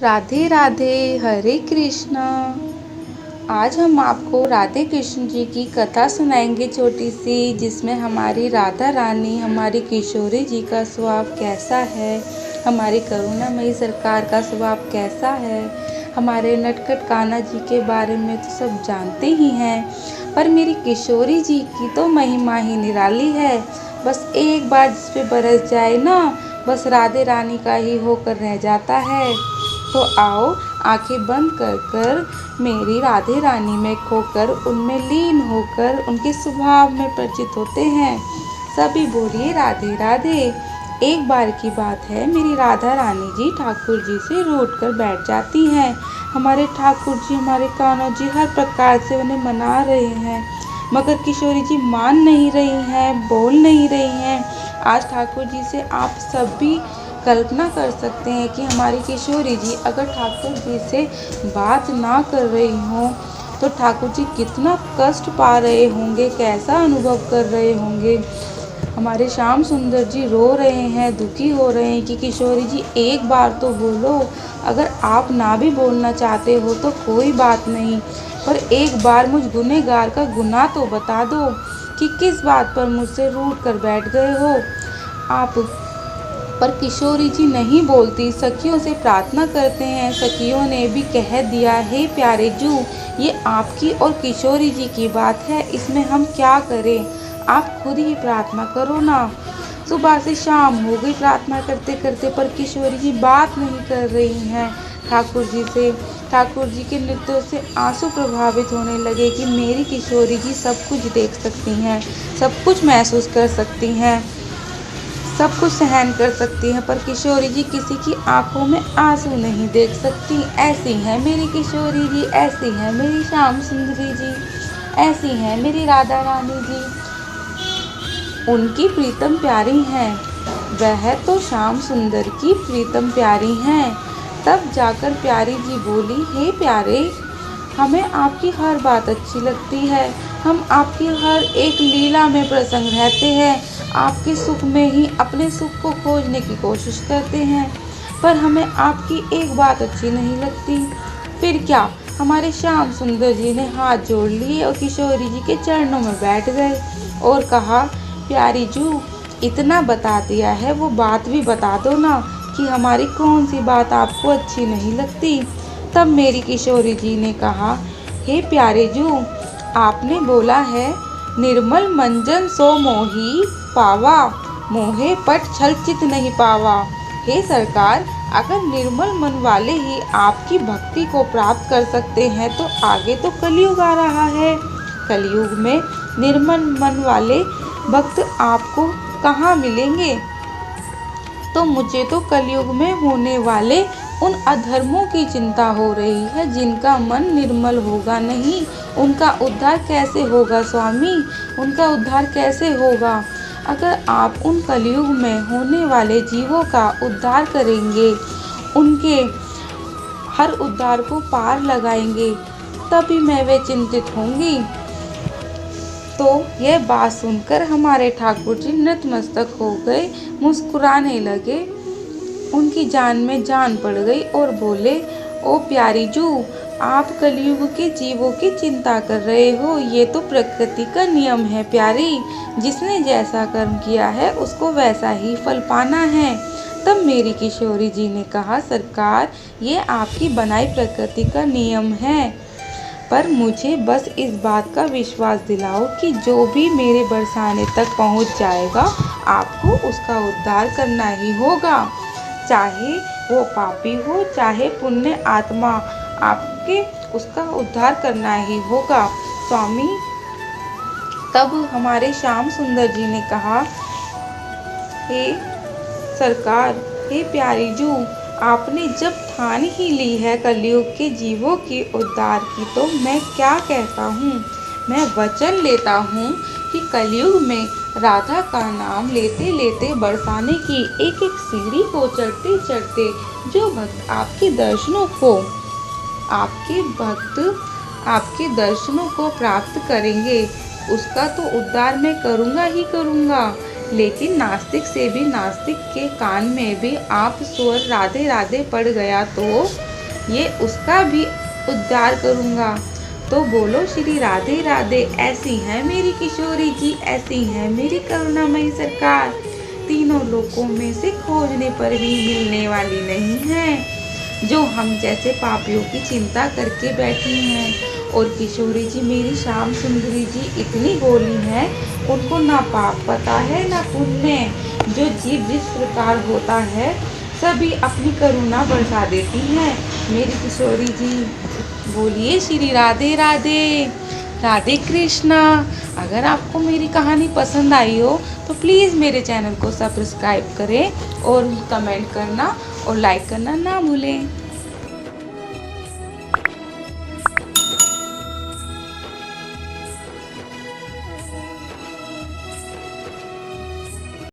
राधे राधे, हरे कृष्णा। आज हम आपको राधे कृष्ण जी की कथा सुनाएंगे छोटी सी, जिसमें हमारी राधा रानी, हमारी किशोरी जी का स्वभाव कैसा है, हमारी करुणामयी सरकार का स्वभाव कैसा है। हमारे नटखट कान्हा जी के बारे में तो सब जानते ही हैं, पर मेरी किशोरी जी की तो महिमा ही निराली है। बस एक बार जिस पे बरस जाए ना, बस राधे रानी का ही होकर रह जाता है। तो आओ आंखें बंद कर कर मेरी राधे रानी में खोकर, उनमें लीन होकर उनके स्वभाव में परिचित होते हैं। सभी बोलिए राधे राधे। एक बार की बात है, मेरी राधा रानी जी ठाकुर जी से रूठ कर बैठ जाती हैं। हमारे ठाकुर जी, हमारे कान्हा जी हर प्रकार से उन्हें मना रहे हैं, मगर किशोरी जी मान नहीं रही हैं, बोल नहीं रही हैं। आज ठाकुर जी से आप सभी कल्पना कर सकते हैं कि हमारी किशोरी जी अगर ठाकुर जी से बात ना कर रही हों तो ठाकुर जी कितना कष्ट पा रहे होंगे, कैसा अनुभव कर रहे होंगे। हमारे श्याम सुंदर जी रो रहे हैं, दुखी हो रहे हैं कि किशोरी जी एक बार तो बोलो। अगर आप ना भी बोलना चाहते हो तो कोई बात नहीं, पर एक बार मुझ गुनहगार का गुनाह तो बता दो कि किस बात पर मुझसे रूठ कर बैठ गए हो आप। पर किशोरी जी नहीं बोलती, सखियों से प्रार्थना करते हैं। सखियों ने भी कह दिया, हे प्यारे जू, ये आपकी और किशोरी जी की बात है, इसमें हम क्या करें, आप खुद ही प्रार्थना करो ना। सुबह से शाम हो गई प्रार्थना करते करते, पर किशोरी जी बात नहीं कर रही हैं ठाकुर जी से। ठाकुर जी के नृत्यों से आंसू प्रभावित होने लगे कि मेरी किशोरी जी सब कुछ देख सकती हैं, सब कुछ महसूस कर सकती हैं, सब कुछ सहन कर सकती हैं, पर किशोरी जी किसी की आंखों में आंसू नहीं देख सकती। ऐसी है मेरी किशोरी जी, ऐसी है मेरी श्याम सुंदरी जी, ऐसी है मेरी राधा रानी जी। उनकी प्रीतम प्यारी हैं, वह तो श्याम सुंदर की प्रीतम प्यारी हैं। तब जाकर प्यारी जी बोली, हे प्यारे, हमें आपकी हर बात अच्छी लगती है, हम आपकी हर एक लीला में प्रसन्न रहते हैं, आपके सुख में ही अपने सुख को खोजने की कोशिश करते हैं, पर हमें आपकी एक बात अच्छी नहीं लगती। फिर क्या? हमारे श्याम सुंदर जी ने हाथ जोड़ लिए और किशोरी जी के चरणों में बैठ गए और कहा, प्यारी जू, इतना बता दिया है, वो बात भी बता दो ना कि हमारी कौन सी बात आपको अच्छी नहीं लगती। तब मेरी किशोरी जी ने कहा, हे प्यारे जू, आपने बोला है, निर्मल मंजन सो मोही पावा, मोहे पट छल चित नहीं पावा। हे सरकार, अगर निर्मल मन वाले ही आपकी भक्ति को प्राप्त कर सकते हैं तो आगे तो कलयुग आ रहा है। कलयुग में निर्मल मन वाले भक्त आपको कहाँ मिलेंगे? तो मुझे तो कलयुग में होने वाले उन अधर्मों की चिंता हो रही है जिनका मन निर्मल होगा नहीं। उनका उद्धार कैसे होगा स्वामी, उनका उद्धार कैसे होगा? अगर आप उन कलयुग में होने वाले जीवों का उद्धार करेंगे, उनके हर उद्धार को पार लगाएंगे, तभी मैं वे चिंतित होंगी। तो यह बात सुनकर हमारे ठाकुर जी नतमस्तक हो गए, मुस्कुराने लगे, उनकी जान में जान पड़ गई और बोले, ओ प्यारी जू, आप कलयुग के जीवों की चिंता कर रहे हो, ये तो प्रकृति का नियम है प्यारी, जिसने जैसा कर्म किया है उसको वैसा ही फल पाना है। तब मेरी किशोरी जी ने कहा, सरकार, ये आपकी बनाई प्रकृति का नियम है, पर मुझे बस इस बात का विश्वास दिलाओ कि जो भी मेरे बरसाने तक पहुंच जाएगा, आपको उसका उद्धार करना ही होगा, चाहे वो पापी हो चाहे पुण्य आत्मा, आपके उसका उद्धार करना ही होगा स्वामी। तब हमारे श्याम सुंदर जी ने कहा, हे सरकार, हे प्यारी जू, आपने जब ठान ही ली है कलयुग के जीवों की उद्धार की, तो मैं क्या कहता हूँ, मैं वचन लेता हूँ कि कलयुग में राधा का नाम लेते लेते बरसाने की एक एक सीढ़ी को चढ़ते चढ़ते जो भक्त आपके दर्शनों को प्राप्त करेंगे, उसका तो उद्धार मैं करूँगा ही करूँगा। लेकिन नास्तिक से भी नास्तिक के कान में भी आप स्वर राधे राधे पड़ गया तो ये उसका भी उद्धार करूँगा। तो बोलो श्री राधे राधे। ऐसी है मेरी किशोरी जी, ऐसी है मेरी करुणामयी सरकार, तीनों लोकों में से खोजने पर भी मिलने वाली नहीं है, जो हम जैसे पापियों की चिंता करके बैठी हैं। और किशोरी जी मेरी श्याम सुंदरी जी इतनी भोली हैं, उनको ना पाप पता है ना पुण्य। जो जीव जिस प्रकार होता है सभी अपनी करुणा बरसा देती हैं। मेरी किशोरी जी बोलिए श्री राधे राधे। राधे कृष्णा। अगर आपको मेरी कहानी पसंद आई हो तो प्लीज़ मेरे चैनल को सब्सक्राइब करें और कमेंट करना और लाइक करना ना भूलें।